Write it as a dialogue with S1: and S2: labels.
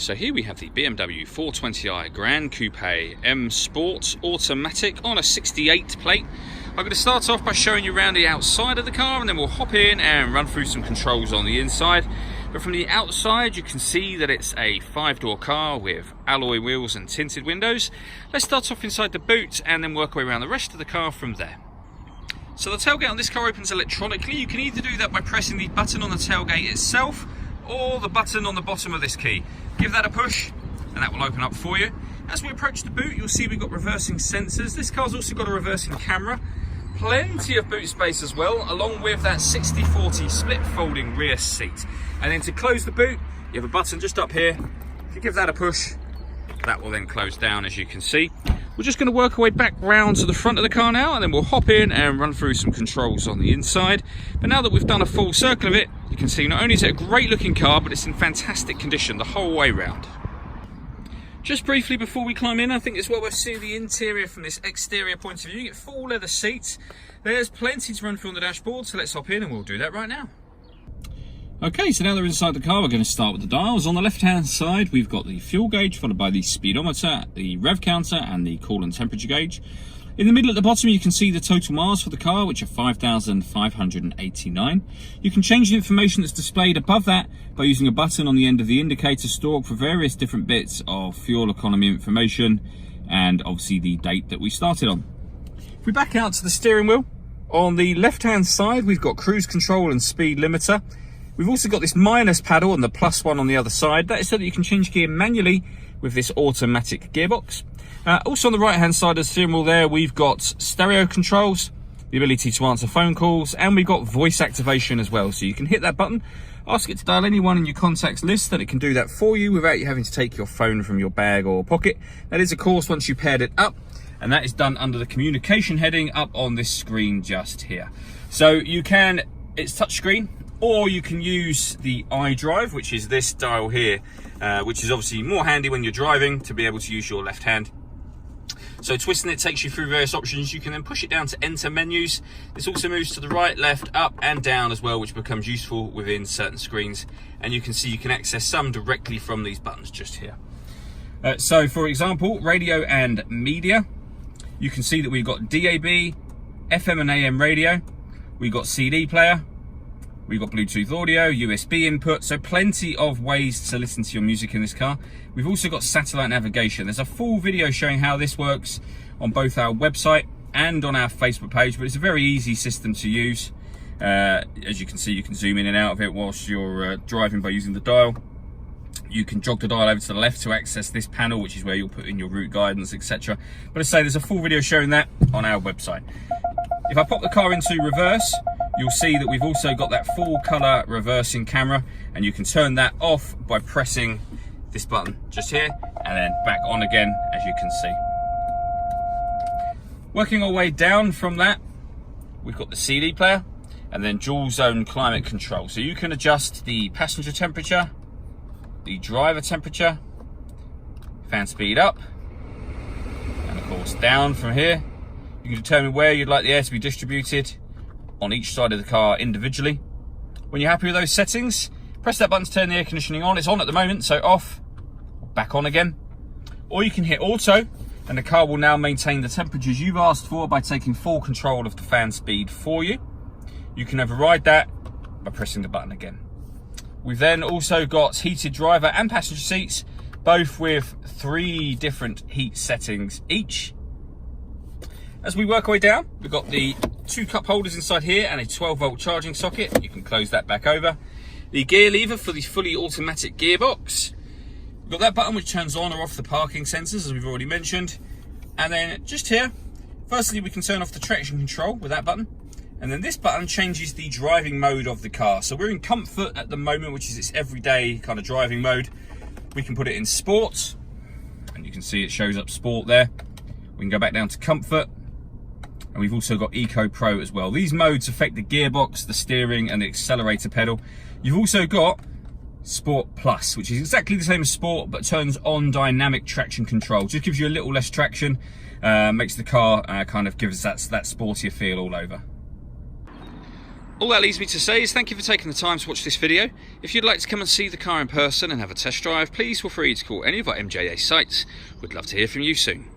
S1: So here we have the BMW 420i Grand Coupe M Sport Automatic on a 68 plate. I'm going to start off by showing you around the outside of the car, and then we'll hop in and run through some controls on the inside. But from the outside you can see that it's a 5-door car with alloy wheels and tinted windows. Let's start off inside the boot and then work our way around the rest of the car from there. So the tailgate on this car opens electronically. You can either do that by pressing the button on the tailgate itself or the button on the bottom of this key. Give that a push and that will open up for you. As we approach the boot, you'll see we've got reversing sensors. This car's also got a reversing camera. Plenty of boot space as well, along with that 60/40 split folding rear seat. And then to close the boot, you have a button just up here. If you give that a push, that will then close down, as you can see. We're just going to work our way back round to the front of the car now, and then we'll hop in and run through some controls on the inside. But now that we've done a full circle of it, you can see not only is it a great looking car, but it's in fantastic condition the whole way round. Just briefly before we climb in, I think it's well worth seeing the interior from this exterior point of view. You get full leather seats. There's plenty to run through on the dashboard, so let's hop in and we'll do that right now. Okay, so now that we're inside the car, we're going to start with the dials. On the left-hand side, we've got the fuel gauge, followed by the speedometer, the rev counter, and the coolant temperature gauge. In the middle at the bottom, you can see the total miles for the car, which are 5,589. You can change the information that's displayed above that by using a button on the end of the indicator stalk for various different bits of fuel economy information, and obviously the date that we started on. If we back out to the steering wheel, on the left-hand side, we've got cruise control and speed limiter. We've also got this minus paddle and the plus one on the other side. That is so that you can change gear manually with this automatic gearbox. Also on the right hand side of the steering wheel there, we've got stereo controls, the ability to answer phone calls, and we've got voice activation as well. So you can hit that button, ask it to dial anyone in your contacts list, and it can do that for you without you having to take your phone from your bag or pocket. That is of course once you paired it up, and that is done under the communication heading up on this screen just here. So you can, it's touchscreen, or you can use the iDrive, which is this dial here, which is obviously more handy when you're driving to be able to use your left hand. So twisting it takes you through various options. You can then push it down to enter menus. This also moves to the right, left, up and down as well, which becomes useful within certain screens. And you can see you can access some directly from these buttons just here. So for example, radio and media. You can see that we've got DAB, FM and AM radio. We've got CD player. We've got Bluetooth audio, USB input, so plenty of ways to listen to your music in this car. We've also got satellite navigation. There's a full video showing how this works on both our website and on our Facebook page, but it's a very easy system to use. As you can see, you can zoom in and out of it whilst you're driving by using the dial. You can jog the dial over to the left to access this panel, which is where you'll put in your route guidance, etc. But as I say, there's a full video showing that on our website. If I pop the car into reverse, you'll see that we've also got that full color reversing camera, and you can turn that off by pressing this button just here and then back on again, as you can see. Working our way down from that, we've got the CD player and then dual zone climate control. So you can adjust the passenger temperature, the driver temperature, fan speed up, and of course down from here. You can determine where you'd like the air to be distributed on each side of the car individually. When you're happy with those settings, press that button to turn the air conditioning on. It's on at the moment, so off, back on again. Or you can hit auto, and the car will now maintain the temperatures you've asked for by taking full control of the fan speed for you. You can override that by pressing the button again. We've then also got heated driver and passenger seats, both with 3 different heat settings each. As we work our way down, we've got the 2 cup holders inside here and a 12-volt charging socket. You can close that back over. The gear lever for the fully automatic gearbox. We've got that button which turns on or off the parking sensors, as we've already mentioned. And then just here, firstly we can turn off the traction control with that button. And then this button changes the driving mode of the car. So we're in comfort at the moment, which is its everyday kind of driving mode. We can put it in sport, and you can see it shows up sport there. We can go back down to comfort. And we've also got Eco Pro as well. These modes affect the gearbox, the steering and the accelerator pedal. You've also got Sport Plus, which is exactly the same as Sport, but turns on dynamic traction control. Just gives you a little less traction, makes the car kind of gives that sportier feel all over. All that leaves me to say is thank you for taking the time to watch this video. If you'd like to come and see the car in person and have a test drive, please feel free to call any of our MJA sites. We'd love to hear from you soon.